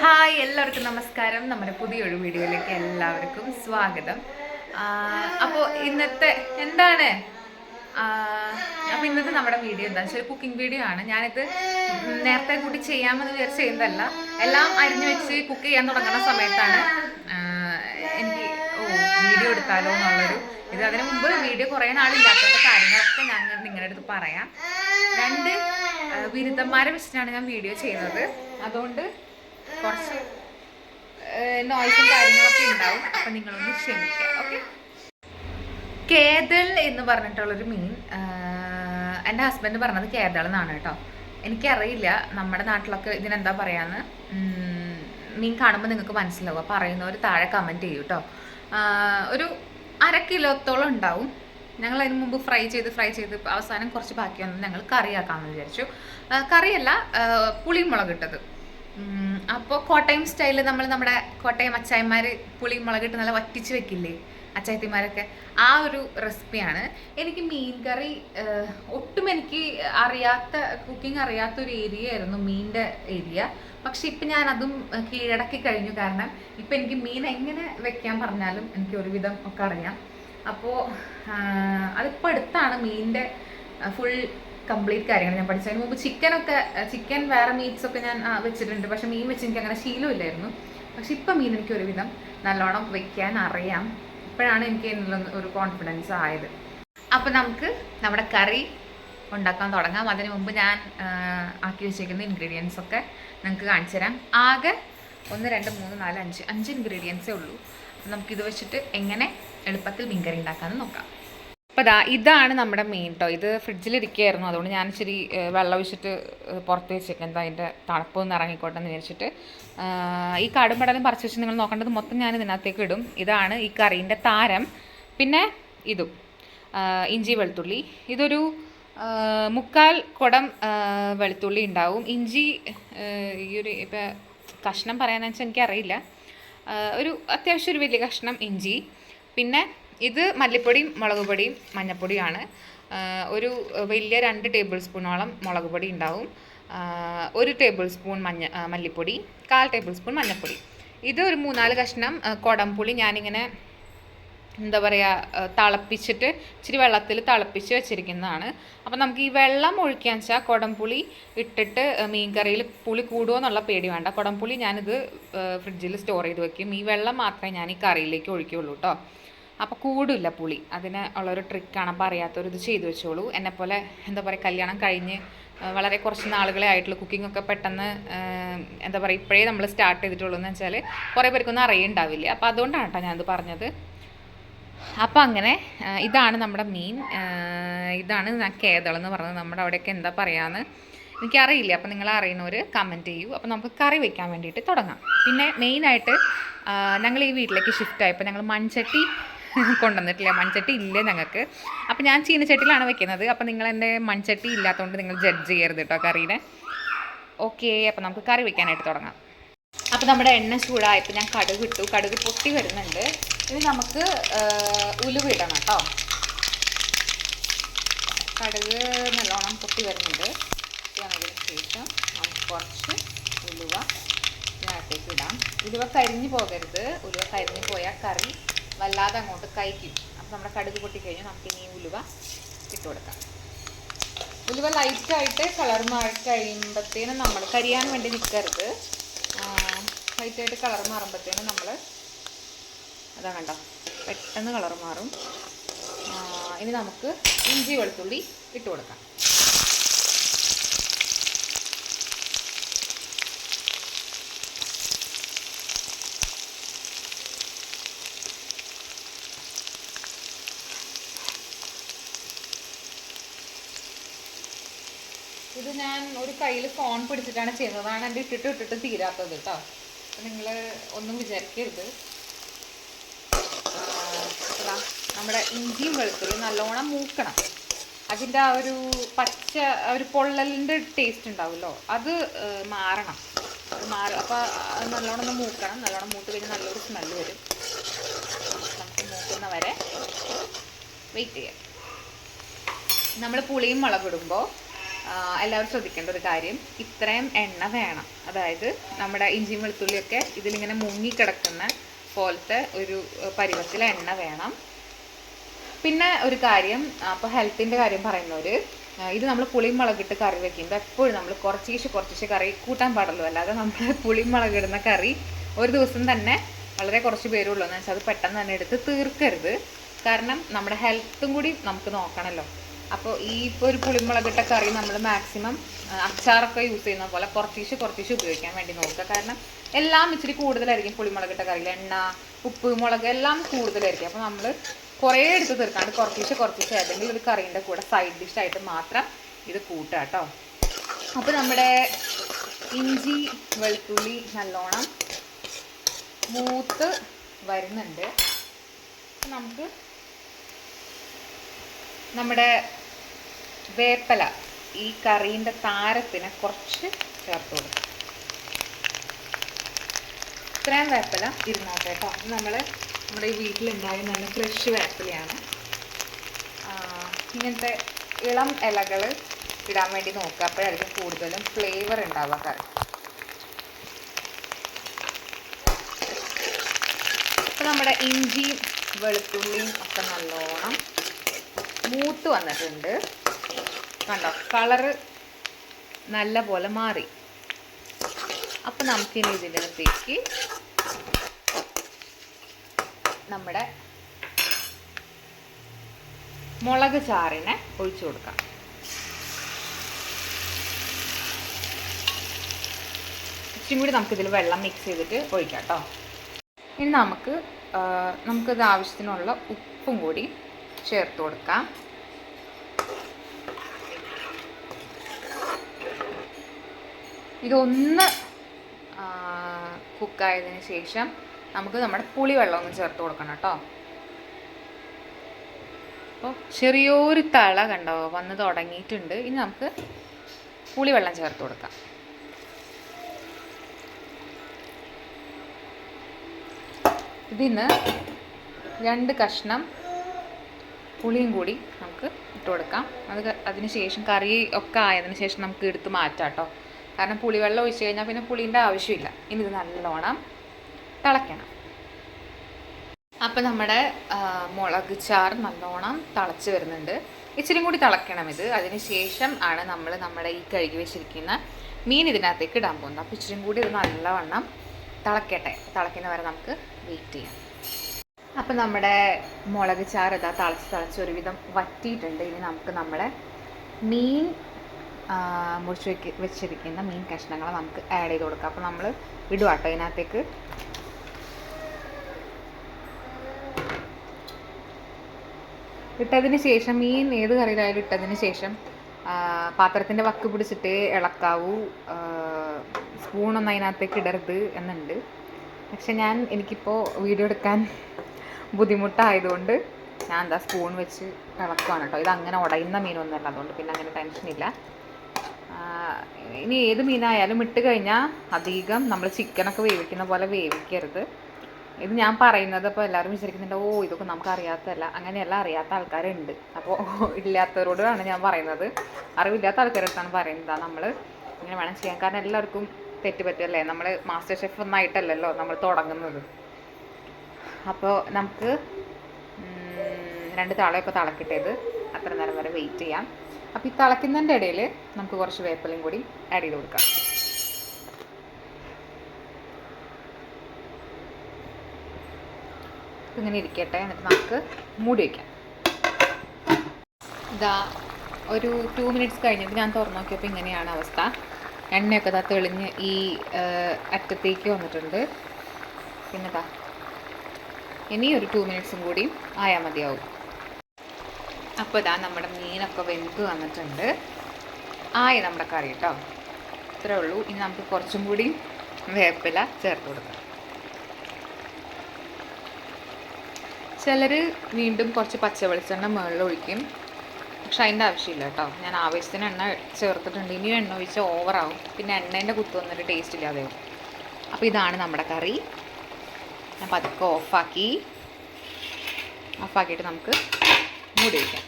Hi, എല്ലാവർക്കും നമസ്കാരം. നമ്മുടെ പുതിയൊരു വീഡിയോയിലേക്ക് എല്ലാവർക്കും സ്വാഗതം. അപ്പോൾ ഇന്നത്തെ എന്താണ് അപ്പോൾ ഇന്നത്തെ നമ്മുടെ വീഡിയോ എന്താണെന്ന് വെച്ചാൽ കുക്കിംഗ് വീഡിയോ ആണ്. ഞാനിത് നേരത്തെ കൂടി ചെയ്യാമെന്ന് വിചാരിച്ച് ചെയ്യുന്നതല്ല. എല്ലാം അരിഞ്ഞു വെച്ച് കുക്ക് ചെയ്യാൻ തുടങ്ങുന്ന സമയത്താണ് എനിക്ക് വീഡിയോ എടുത്താലോ എന്നുള്ളൊരു ഇത്. അതിനു മുമ്പ് വീഡിയോ കുറേ നാളില്ലാത്തതിൻ്റെ കാര്യങ്ങളൊക്കെ ഞാൻ നിങ്ങളുടെ അടുത്ത് പറയാം. രണ്ട് ബിരുദന്മാരെ വെച്ചിട്ടാണ് ഞാൻ വീഡിയോ ചെയ്യുന്നത്. അതുകൊണ്ട് കുറച്ച് നോയ്സും കാര്യങ്ങളൊക്കെ ഉണ്ടാവും. അപ്പം നിങ്ങളൊന്ന് ക്ഷമിക്കുക, ഓക്കെ. കേതൽ എന്ന് പറഞ്ഞിട്ടുള്ളൊരു മീൻ എൻ്റെ ഹസ്ബൻഡ് പറഞ്ഞത് കേതൾ എന്നാണ് കേട്ടോ. എനിക്കറിയില്ല നമ്മുടെ നാട്ടിലൊക്കെ ഇതിനെന്താ പറയാന്ന്. മീൻ കാണുമ്പോൾ നിങ്ങൾക്ക് മനസ്സിലാവും. അപ്പോൾ അറിയുന്നവർ താഴെ കമൻറ്റ് ചെയ്യൂ കേട്ടോ. ഒരു 1/2 കിലോത്തോളം ഉണ്ടാവും. ഞങ്ങൾ അതിന് മുമ്പ് ഫ്രൈ ചെയ്ത് അവസാനം കുറച്ച് ബാക്കി വന്നത് ഞങ്ങൾ കറിയാക്കാമെന്ന് വിചാരിച്ചു. കറിയല്ല, പുളിമുളക് ഇട്ടത്. അപ്പോൾ കോട്ടയം സ്റ്റൈലിൽ നമ്മുടെ കോട്ടയം അച്ചായന്മാർ പുളി മുളകിട്ട് നല്ല വറ്റിച്ച് വെക്കില്ലേ അച്ചായത്തിമാരൊക്കെ, ആ ഒരു റെസിപ്പിയാണ്. എനിക്ക് മീൻ കറി ഒട്ടും എനിക്ക് കുക്കിംഗ് അറിയാത്തൊരു ഏരിയ ആയിരുന്നു മീനിൻ്റെ ഏരിയ. പക്ഷെ ഇപ്പം ഞാൻ അതും കീഴടക്കി കഴിഞ്ഞു. കാരണം ഇപ്പം എനിക്ക് മീൻ എങ്ങനെ വെക്കാൻ പറഞ്ഞാലും എനിക്ക് ഒരുവിധം ഒക്കെ അറിയാം. അപ്പോൾ അതിപ്പോൾ അടുത്താണ് മീനിൻ്റെ ഫുൾ കംപ്ലീറ്റ് കാര്യങ്ങൾ ഞാൻ പഠിച്ചത്. അതിന് മുമ്പ് ചിക്കൻ വേറെ മീറ്റ്സൊക്കെ ഞാൻ വെച്ചിട്ടുണ്ട്. പക്ഷെ മീൻ വെച്ച് എനിക്ക് അങ്ങനെ ശീലമില്ലായിരുന്നു. പക്ഷെ ഇപ്പം മീൻ എനിക്ക് ഒരുവിധം നല്ലോണം വെക്കാൻ അറിയാം. ഇപ്പോഴാണ് എനിക്ക് ഒരു കോൺഫിഡൻസ് ആയത്. അപ്പം നമുക്ക് നമ്മുടെ കറി ഉണ്ടാക്കാൻ തുടങ്ങാം. അതിന് മുമ്പ് ഞാൻ ആക്കി വെച്ചേക്കുന്ന ഇൻഗ്രീഡിയൻസ് ഒക്കെ നിങ്ങൾക്ക് കാണിച്ചു തരാം. ആകെ 1 2 3 4 5 ഇൻഗ്രീഡിയൻസേ ഉള്ളൂ. അപ്പം നമുക്കിത് വെച്ചിട്ട് എങ്ങനെ എളുപ്പത്തിൽ മീൻകറി ഉണ്ടാക്കാമെന്ന് നോക്കാം. അപ്പോൾ ഇതാണ് നമ്മുടെ മീൻ കേട്ടോ. ഇത് ഫ്രിഡ്ജിലിരിക്കുകയായിരുന്നു. അതുകൊണ്ട് ഞാൻ ഇച്ചിരി വെള്ളം ഒഴിച്ചിട്ട് പുറത്ത് വെച്ചേക്കുന്നത്. അതിൻ്റെ തണുപ്പൊന്ന് ഇറങ്ങിക്കോട്ടെ എന്ന് വിചാരിച്ചിട്ട്. ഈ കാടും പടലും പറിച്ച് വെച്ച് നിങ്ങൾ നോക്കേണ്ടത് മൊത്തം ഞാൻ ഇതിനകത്തേക്ക് ഇടും. ഇതാണ് ഈ കറീൻ്റെ താരം. പിന്നെ ഇതും ഇഞ്ചി വെളുത്തുള്ളി. ഇതൊരു 3/4 കുടം വെളുത്തുള്ളി ഉണ്ടാവും. ഇഞ്ചി ഈ ഒരു ഇപ്പോൾ കഷ്ണം പറയാമെന്ന് വെച്ചാൽ എനിക്കറിയില്ല. ഒരു അത്യാവശ്യം ഒരു വലിയ കഷ്ണം ഇഞ്ചി. പിന്നെ ഇത് മല്ലിപ്പൊടിയും മുളക് പൊടിയും മഞ്ഞൾപ്പൊടിയാണ്. ഒരു വലിയ 2 ടേബിൾ സ്പൂണോളം മുളക് പൊടി ഉണ്ടാവും. 1 ടേബിൾ സ്പൂൺ മല്ലിപ്പൊടി, 1/4 ടേബിൾ സ്പൂൺ മഞ്ഞൾപ്പൊടി. ഇത് ഒരു 3-4 കഷ്ണം കുടംപുളി ഞാനിങ്ങനെ എന്താ പറയുക തിളപ്പിച്ചിട്ട് ഇച്ചിരി വെള്ളത്തിൽ തിളപ്പിച്ച് വെച്ചിരിക്കുന്നതാണ്. അപ്പം നമുക്ക് ഈ വെള്ളം ഒഴിക്കാന്ന് വെച്ചാൽ കുടംപുളി ഇട്ടിട്ട് മീൻ കറിയിൽ പുളി കൂടുമോ എന്നുള്ള പേടി വേണ്ട. കുടംപുളി ഞാനിത് ഫ്രിഡ്ജിൽ സ്റ്റോർ ചെയ്ത് വെക്കും. ഈ വെള്ളം മാത്രമേ ഞാൻ ഈ കറിയിലേക്ക് ഒഴിക്കുകയുള്ളൂ കേട്ടോ. അപ്പോൾ കൂടില്ല പുളി. അതിന് ഉള്ളൊരു ട്രിക്കാണ്. അപ്പോൾ അറിയാത്തവരിത് ചെയ്തു വെച്ചോളൂ. എന്നെപ്പോലെ എന്താ പറയുക കല്യാണം കഴിഞ്ഞ് വളരെ കുറച്ച് നാളുകളെ ആയിട്ടുള്ള കുക്കിങ്ങൊക്കെ പെട്ടെന്ന് എന്താ പറയുക ഇപ്പോഴേ നമ്മൾ സ്റ്റാർട്ട് ചെയ്തിട്ടുള്ളൂ എന്ന് വെച്ചാൽ കുറേ പേർക്കൊന്നും അറിയുണ്ടാവില്ല. അപ്പോൾ അതുകൊണ്ടാണ് കേട്ടോ ഞാനത് പറഞ്ഞത്. അപ്പോൾ അങ്ങനെ ഇതാണ് നമ്മുടെ മീൻ. ഇതാണ് ഞാൻ കേതളെന്ന് പറഞ്ഞത്. നമ്മുടെ അവിടെയൊക്കെ എന്താ പറയുകയെന്ന് എനിക്കറിയില്ല. അപ്പോൾ നിങ്ങൾ അറിയുന്നവർ കമൻറ്റ് ചെയ്യൂ. അപ്പോൾ നമുക്ക് കറി വയ്ക്കാൻ വേണ്ടിയിട്ട് തുടങ്ങാം. പിന്നെ മെയിനായിട്ട് ഞങ്ങൾ ഈ വീട്ടിലേക്ക് ഷിഫ്റ്റ് ആയപ്പോൾ ഞങ്ങൾ മൺചട്ടി കൊണ്ടുവന്നിട്ടില്ല. മൺചട്ടി ഇല്ല ഞങ്ങൾക്ക്. അപ്പോൾ ഞാൻ ചീനച്ചട്ടിയിലാണ് വെക്കുന്നത്. അപ്പോൾ നിങ്ങൾ എൻ്റെ മൺചട്ടി ഇല്ലാത്തതുകൊണ്ട് നിങ്ങൾ ജഡ്ജ് ചെയ്യരുത് കേട്ടോ കറീനെ. ഓക്കെ, അപ്പോൾ നമുക്ക് കറി വയ്ക്കാനായിട്ട് തുടങ്ങാം. അപ്പോൾ നമ്മുടെ എണ്ണ ചൂടായപ്പോൾ ഞാൻ കടുക് ഇട്ടു. കടുക് പൊട്ടി വരുന്നുണ്ട്. ഇനി നമുക്ക് ഉലുവ ഇടണം കേട്ടോ. കടുക് നല്ലോണം പൊട്ടി വരുന്നുണ്ട്. അതിന് ശേഷം നമുക്ക് കുറച്ച് ഉലുവ ഇതിനകത്തേക്ക് ഇടാം. ഉലുവ കരിഞ്ഞു പോകരുത്. ഉലുവ കരിഞ്ഞു പോയാൽ കറി വല്ലാതെ അങ്ങോട്ട് കഴിക്കും. അപ്പോൾ നമ്മുടെ കടുക് പൊട്ടിക്കഴിഞ്ഞാൽ നമുക്ക് ഇനി ഉലുവ ഇട്ട് കൊടുക്കാം. ഉലുവ ലൈറ്റായിട്ട് കളർ മാറി കഴിയുമ്പോഴത്തേനും നമ്മൾ കരിയാൻ വേണ്ടി നിൽക്കരുത്. ലൈറ്റായിട്ട് കളർ മാറുമ്പോഴത്തേനും നമ്മൾ അതാ കണ്ടോ പെട്ടെന്ന് കളർ മാറും. ഇനി നമുക്ക് ഇഞ്ചി വെളുത്തുള്ളി ഇട്ട് കൊടുക്കാം. ഇത് ഞാൻ ഒരു കയ്യിൽ ഫോൺ പിടിച്ചിട്ടാണ് ചെയ്യുന്നതാണ്. എൻ്റെ ഇട്ടിട്ട് തീരാത്തത് കേട്ടോ. അപ്പം നിങ്ങൾ ഒന്നും വിചാരിക്കരുത്. നമ്മുടെ ഇഞ്ചിയും വെളുത്തുള്ളിയും നല്ലോണം മൂക്കണം. അതിൻ്റെ ആ ഒരു പച്ച ഒരു പൊള്ളലിൻ്റെ ടേസ്റ്റ് ഉണ്ടാവുമല്ലോ, അത് മാറണം. അപ്പോൾ അത് നല്ലോണം ഒന്ന് മൂക്കണം. നല്ലോണം മൂത്ത് കഴിഞ്ഞാൽ നല്ലൊരു സ്മെല്ല് വരും. നമുക്ക് മൂക്കുന്ന വരെ വെയിറ്റ് ചെയ്യാം. നമ്മൾ പുളിയും മുളകിടുമ്പോൾ എല്ലാവരും ശ്രദ്ധിക്കേണ്ട ഒരു കാര്യം, ഇത്രയും എണ്ണ വേണം. അതായത് നമ്മുടെ ഇഞ്ചിയും വെളുത്തുള്ളിയൊക്കെ ഇതിലിങ്ങനെ മുങ്ങിക്കിടക്കുന്ന പോലത്തെ ഒരു പരുവത്തിൽ എണ്ണ വേണം. പിന്നെ ഒരു കാര്യം, അപ്പോൾ ഹെൽത്തിൻ്റെ കാര്യം പറയുന്നവർ, ഇത് നമ്മൾ പുളിയും മുളകിട്ട് കറി വെക്കുമ്പോൾ എപ്പോഴും നമ്മൾ കുറച്ച് കറി കൂട്ടാൻ പാടുള്ളൂ. അല്ലാതെ നമ്മൾ പുളിയും മുളകിടുന്ന കറി ഒരു ദിവസം തന്നെ വളരെ കുറച്ച് പേരുള്ളൂ എന്ന് വെച്ചാൽ അത് പെട്ടെന്ന് തന്നെ എടുത്ത് തീർക്കരുത്. കാരണം നമ്മുടെ ഹെൽത്തും കൂടി നമുക്ക് നോക്കണമല്ലോ. അപ്പോൾ ഈ ഇപ്പോൾ ഒരു പുളിമുളകിട്ട കറി നമ്മൾ മാക്സിമം അച്ചാറൊക്കെ യൂസ് ചെയ്യുന്ന പോലെ കുറച്ച് ഉപയോഗിക്കാൻ വേണ്ടി നോക്കുക. കാരണം എല്ലാം ഇച്ചിരി കൂടുതലായിരിക്കും പുളിമുളകിട്ട കറിയിൽ. എണ്ണ, ഉപ്പ്, മുളക് എല്ലാം കൂടുതലായിരിക്കും. അപ്പോൾ നമ്മൾ കുറേ എടുത്ത് തീർക്കാണ്ട് കുറച്ച് ഏതെങ്കിലും ഒരു കറീൻ്റെ കൂടെ സൈഡ് ഡിഷായിട്ട് മാത്രം ഇത് കൂട്ടുക കേട്ടോ. അപ്പോൾ നമ്മുടെ ഇഞ്ചി വെളുത്തുള്ളി നല്ലോണം മൂത്ത് വരുന്നുണ്ട്. നമുക്ക് നമ്മുടെ വേപ്പില ഈ കറീൻ്റെ താരത്തിന് കുറച്ച് ചേർത്ത് കൊടുക്കും. ഇത്രയും വേപ്പില ഇരുന്നോട്ടെ കേട്ടോ. നമ്മുടെ ഈ വീട്ടിലുണ്ടായ നല്ല ഫ്രഷ് വേപ്പിലയാണ്. ഇങ്ങനത്തെ ഇളം ഇലകൾ ഇടാൻ വേണ്ടി നോക്കുക. അപ്പോഴായിരിക്കും കൂടുതലും ഫ്ലേവർ ഉണ്ടാവുക കറി. അപ്പോൾ നമ്മുടെ ഇഞ്ചിയും വെളുത്തുള്ളിയും ഒക്കെ നല്ലോണം മൂത്ത് വന്നിട്ടുണ്ട്. കണ്ടോ, കളറ് നല്ല പോലെ മാറി. അപ്പം നമുക്കിനി ഇതിനകത്തേക്ക് നമ്മുടെ മുളക് ചാറിനെ ഒഴിച്ചു കൊടുക്കാം. ഇച്ചിരി കൂടി നമുക്കിതിൽ വെള്ളം മിക്സ് ചെയ്തിട്ട് ഒഴിക്കാം കേട്ടോ. ഇനി നമുക്കിത് ആവശ്യത്തിനുള്ള ഉപ്പും കൂടി ചേർത്ത് കൊടുക്കാം. ഇതൊന്ന് കുക്കായതിന് ശേഷം നമുക്ക് നമ്മുടെ പുളിവെള്ളം ഒന്ന് ചേർത്ത് കൊടുക്കണം കേട്ടോ. അപ്പോൾ ചെറിയൊരു തള കണ്ടോ വന്ന് തുടങ്ങിയിട്ടുണ്ട്. ഇനി നമുക്ക് പുളിവെള്ളം ചേർത്ത് കൊടുക്കാം. ഇതിന്ന് 2 കഷ്ണം പുളിയും കൂടി നമുക്ക് ഇട്ട് കൊടുക്കാം. അതിന് ശേഷം കറി ഒക്കെ ആയതിനു ശേഷം നമുക്ക് എടുത്ത് മാറ്റാം കേട്ടോ. കാരണം പുളിവെള്ളം ഒഴിച്ച് കഴിഞ്ഞാൽ പിന്നെ പുളീൻ്റെ ആവശ്യമില്ല. ഇനി ഇത് നല്ലോണം തിളയ്ക്കണം. അപ്പം നമ്മുടെ മുളക് ചാറ് നല്ലോണം തിളച്ച് വരുന്നുണ്ട്. ഇച്ചിരി കൂടി തിളയ്ക്കണം ഇത്. അതിന് ശേഷം ആണ് നമ്മൾ നമ്മുടെ ഈ കഴുകി വെച്ചിരിക്കുന്ന മീൻ ഇതിനകത്തേക്ക് ഇടാൻ പോകുന്നത്. അപ്പോൾ ഇച്ചിരി കൂടി ഇത് നല്ലവണ്ണം തിളയ്ക്കട്ടെ. തിളയ്ക്കുന്ന വരെ നമുക്ക് വെയിറ്റ് ചെയ്യാം. അപ്പം നമ്മുടെ മുളക് ചാറ് ഇതാ തിളച്ച് ഒരുവിധം വറ്റിയിട്ടുണ്ട്. ഇനി നമുക്ക് നമ്മുടെ മീൻ മുറിച്ച് വെച്ചിരിക്കുന്ന മീൻ കഷ്ണങ്ങൾ നമുക്ക് ആഡ് ചെയ്ത് കൊടുക്കാം. അപ്പോൾ നമ്മൾ ഇടുക കേട്ടോ ഇതിനകത്തേക്ക്. ഇട്ടതിന് ശേഷം മീൻ ഏത് കറിയിലായാലും ഇട്ടതിന് ശേഷം പാത്രത്തിൻ്റെ വക്ക് പിടിച്ചിട്ട് ഇളക്കാവൂ. സ്പൂണൊന്നും അതിനകത്തേക്ക് ഇടരുത് എന്നുണ്ട്. പക്ഷെ എനിക്കിപ്പോൾ വീഡിയോ എടുക്കാൻ ബുദ്ധിമുട്ടായതുകൊണ്ട് ഞാൻ എന്താ സ്പൂൺ വെച്ച് ഇളക്കുവാണ് കേട്ടോ. ഇതങ്ങനെ ഉടയുന്ന മീനൊന്നുമല്ല, അതുകൊണ്ട് പിന്നെ അങ്ങനെ ടെൻഷനില്ല. ഇനി ഏത് മീനായാലും ഇട്ട് കഴിഞ്ഞാൽ അധികം നമ്മൾ ചിക്കനൊക്കെ വേവിക്കുന്ന പോലെ വേവിക്കരുത്. ഇത് ഞാൻ പറയുന്നത് അപ്പോൾ എല്ലാവരും വിചാരിക്കുന്നുണ്ട് ഇതൊക്കെ നമുക്ക് അറിയാത്തതല്ല. അങ്ങനെയല്ല, അറിയാത്ത ആൾക്കാരുണ്ട്. അപ്പോൾ ഇല്ലാത്തവരോടാണ് ഞാൻ പറയുന്നത്. അറിവില്ലാത്ത ആൾക്കാരടുത്താണ് പറയുന്നത് നമ്മൾ ഇങ്ങനെ വേണം ചെയ്യാൻ. കാരണം എല്ലാവർക്കും തെറ്റുപറ്റല്ലേ. നമ്മൾ മാസ്റ്റർ ഷെഫ് ഒന്നായിട്ടല്ലല്ലോ നമ്മൾ തുടങ്ങുന്നത്. അപ്പോൾ നമുക്ക് 2 തളയൊക്കെ തിളക്കിട്ടത് അത്ര നേരം വരെ വെയിറ്റ് ചെയ്യാം. അപ്പോൾ ഈ തിളയ്ക്കുന്നതിൻ്റെ ഇടയിൽ നമുക്ക് കുറച്ച് വേപ്പിലയും കൂടി ആഡ് ചെയ്ത് കൊടുക്കാം. ഇങ്ങനെ ഇരിക്കട്ടെ. എന്നിട്ട് നമുക്ക് മൂടി വയ്ക്കാം. ഇതാ ഒരു 2 മിനിറ്റ്സ് കഴിഞ്ഞിട്ട് ഞാൻ തുറന്നു നോക്കിയപ്പോൾ ഇങ്ങനെയാണ് അവസ്ഥ. എണ്ണയൊക്കെ തെളിഞ്ഞ് ഈ അറ്റത്തേക്ക് വന്നിട്ടുണ്ട്. പിന്നെ ഇനി ഒരു 2 മിനിറ്റ്സും കൂടി ആയാൽ മതിയാവും. അപ്പോൾ നമ്മുടെ മീനൊക്കെ വെന്ത് വന്നിട്ടുണ്ട്. നമ്മുടെ കറി കേട്ടോ. ഇത്രേ ഉള്ളൂ. ഇനി നമുക്ക് കുറച്ചും കൂടി വേപ്പില ചേർത്ത് കൊടുക്കാം. ചിലർ വീണ്ടും കുറച്ച് പച്ച വെളിച്ചെണ്ണ മുകളിൽ ഒഴിക്കും. പക്ഷെ അതിൻ്റെ ആവശ്യമില്ല കേട്ടോ. ഞാൻ ആവശ്യത്തിന് എണ്ണ ചേർത്തിട്ടുണ്ട്. ഇനിയും എണ്ണ ഒഴിച്ചാൽ ഓവറാവും. പിന്നെ എണ്ണേൻ്റെ കുത്ത് വന്നിട്ട് ടേസ്റ്റ് ഇല്ലാതെയാവും. അപ്പോൾ ഇതാണ് നമ്മുടെ കറി. ഞാൻ പതുക്കെ ഓഫാക്കിയിട്ട് നമുക്ക് മൂടി വയ്ക്കാം.